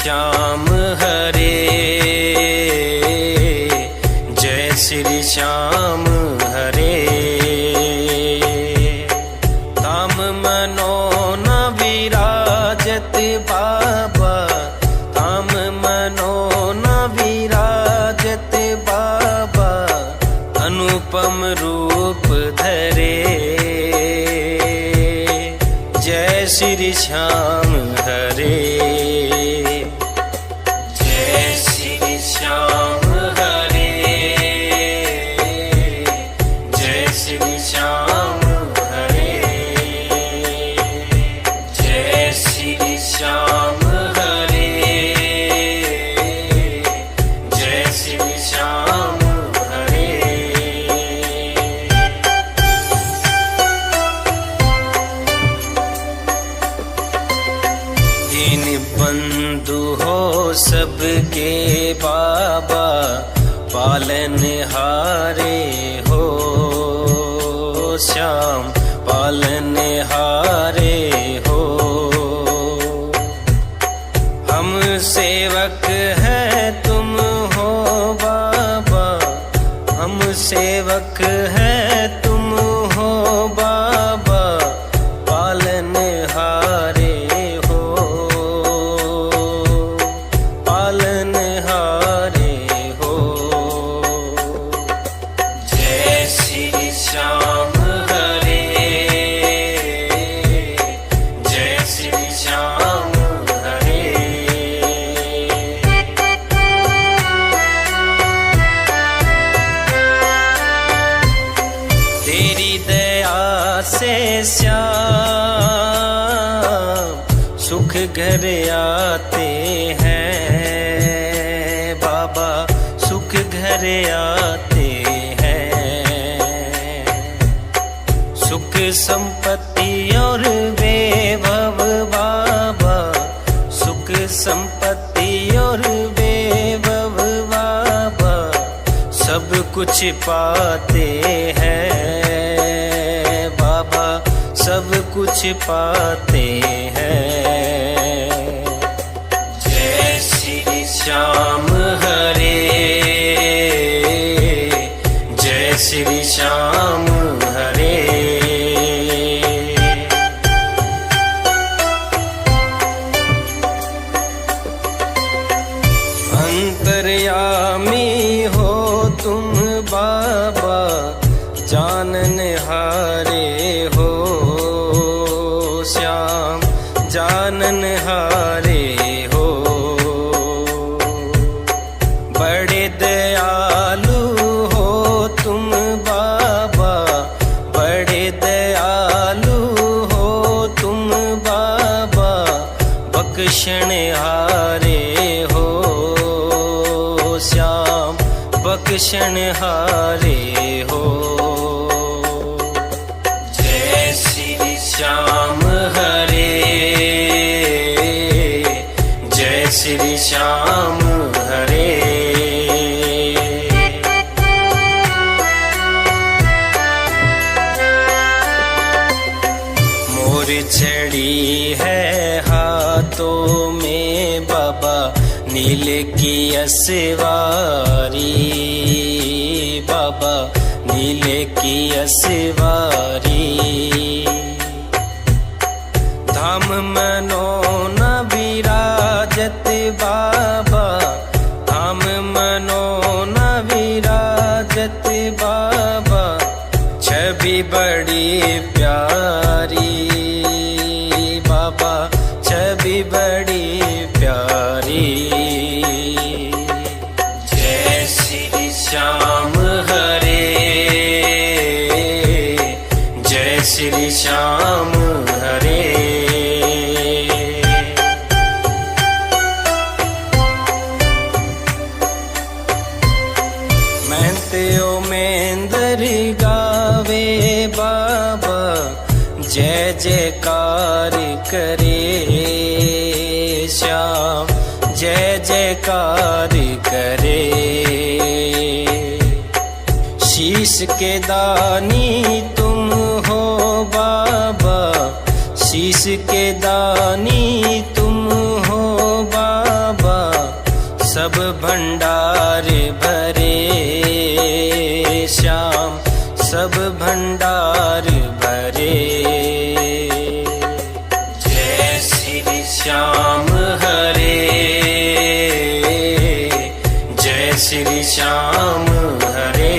श्याम हरे, जय श्री श्याम हरे। धाम मनो न विराजत बाबा, धाम मनो न विराजत बाबा, अनुपम रूप धरे, जय श्री श्याम हरे, जय श्री श्याम हरे, जय श्री श्याम हरे, जय श्री श्याम हरे, जय श्री श्याम हरे। दीन बंधु हो सबके बाबा, पालनहारे हो श्याम, पालनहारे हो। हम सेवक हैं तुम हो बाबा, हम सेवक हैं तुम हो बाबा, पालनहारे हो, पालनहारे हो। जय श्री श्याम हरे, जय श्री श्याम हरे। तेरी दया से श्याम सुख घर आते हैं बाबा, सुख घर आते हैं। सुख संपत्ति और वैभव बाबा, सुख संपत्ति और वैभव बाबा, सब कुछ पाते हैं बाबा, सब कुछ पाते हैं। जय श्री श्याम हरे, जय श्री श्याम हरे। अंतर्यामी हो तुम बाबा, जाननहारे हो श्याम, जाननहारे हो। बड़े दयालु हो तुम बाबा, बड़े दयालु हो तुम बाबा, बख्शनहारे हो श्याम, बख्शनहारे हो। जय श्री श्याम हरे, जय श्री श्याम हरे। मोर चढ़ी है हाथों में बाबा, नील की असवारी बाबा, नील की असवारी। धाम मनो न विराजत बाबा, धाम मनो न विराजत बाबा, छवि बड़ी प्यारी बाबा, छवि बड़ी प्यारी। जय श्री श्याम हरे, जय श्री श्याम हरे। मेहनतियों में दर गावे बाबा, जय जयकार करे श्याम, जय जयकार करे। शीश के दानी तुम हो बाबा, शीश के दानी तुम हो बाबा, सब भंडार भरे, श्याम सब भंडार भरे। जय श्री श्याम हरे, जय श्री श्याम हरे।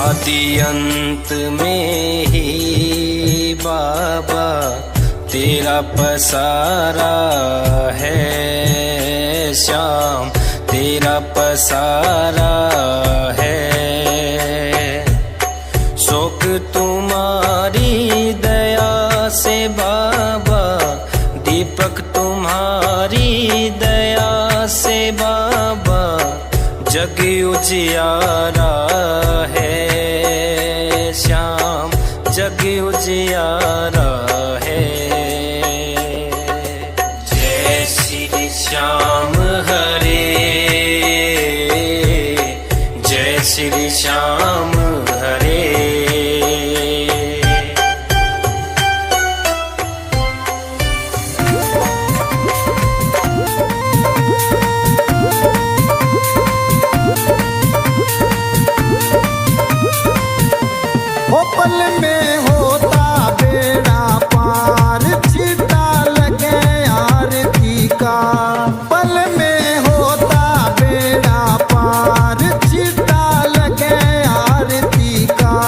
आदि अंत में ही बाबा तेरा पसारा है, श्याम तेरा पसारा है। शोक तुम्हारी दया से बाबा, दीपक तुम्हारी दया से बाबा, जग उजियारा है, श्याम जग उजियारा है। जय श्री श्याम हरे, जय श्री श्याम हरे। पल में होता बेड़ा पार, छीटा लगे आरती का। पल में होता बेड़ा पार, छीटा लगे आरती का।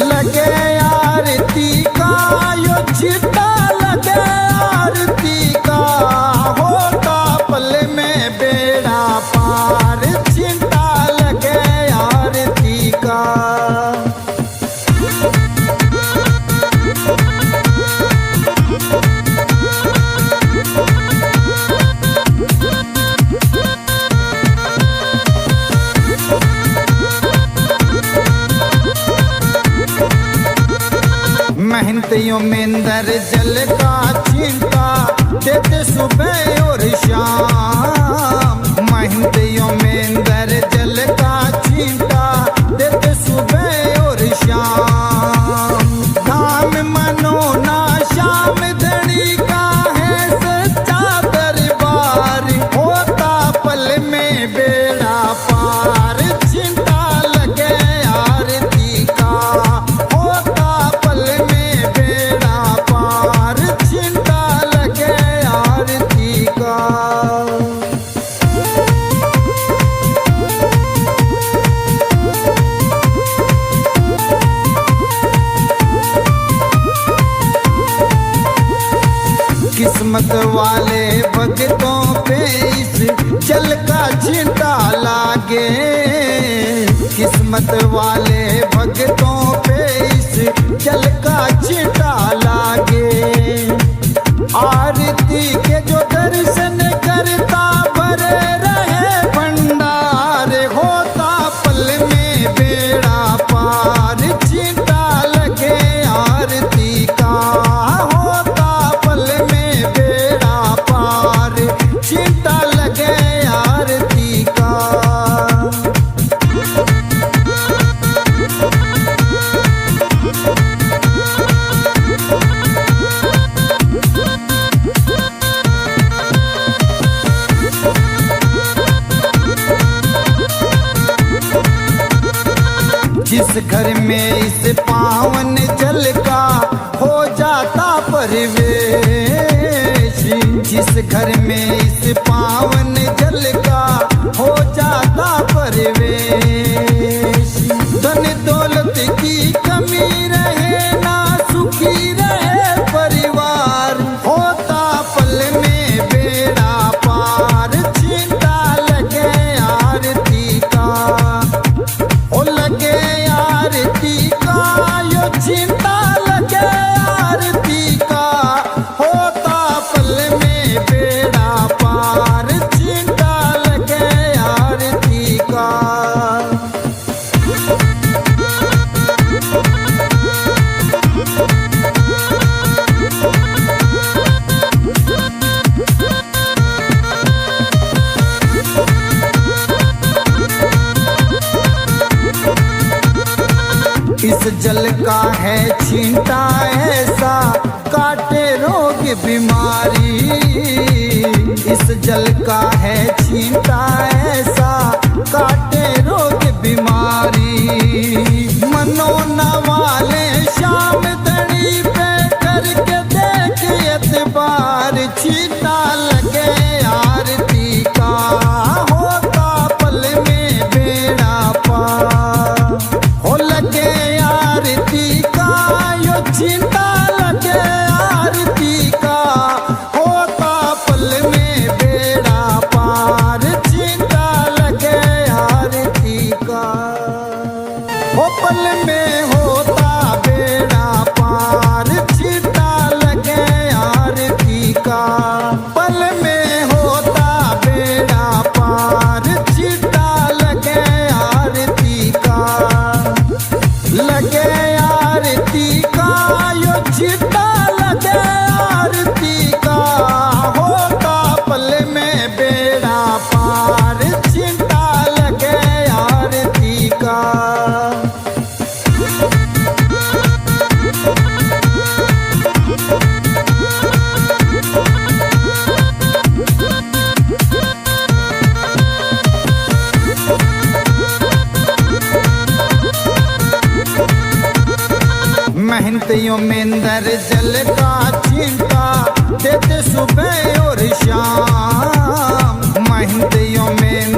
लगे आरती का यो छीटा लगे आरती का। होता पल में बेड़ा पार, छीटा लगे आरती का। महंतियों में अंदर जल का चिंता, देते सुबह और शाम। महंतियों में अंदर जल का चिंता, देते सुबह और शाम। धाम मनो ना श्याम धनी का है सच्चा दरबार। होता पल में बेड़ा पार, चिंता लगे आरती का। होता पल में बेड़ा पार, चिंता लगे आरती का। किस्मत वाले भक्तों पे इस जल का छींटा लागे। किस्मत वाले भक्तों पे इस जल का छींटा लागे। आरती के जो दर्शन करता भरे रहे भंडार। होता पल में बेड़ा पार, छींटा लगे आरती का। होता पल में बेड़ा पार, छींटा लगे आरती का। जिस घर में इस पावन जल का हो जाता परिवेश। जिस घर में इस पावन जल का हो जाता परिवेश। धन दौलत की कमी रहे ना, सुखी रहे परिवार। होता पल में बेड़ा पार, चिंता लगे आरती का। ओ लगे आरती का यो चिंता लगे आरती का। होता पल में बेड़ा पार, चिंता लगे आरती का। इस जल का है छींटा ऐसा काटे रोग बीमारी, इस जल का है छींटा ऐसा काटे रोग बीमारी। मनो न वाले शाम दड़ी पे करके देख एतबार, छींटा लगे आरती का होता पल में बेड़ा पार, हो लगे आरती का यो छींटा लगे आरती का होता पल में बेड़ा पार, छींटा लगे आरती का हो पल में होता बेड़ा पार, छींटा लगे आरती का पल में होता बेड़ा पार, छींटा लगे आरती का लगे आरती का यो छींटा लगे आरती का होता पल में बेड़ा पार, छींटा लगे आरती का। मेहनतियों में अंदर जल का छींटा देते सुबह और शाम, मेहनतियों में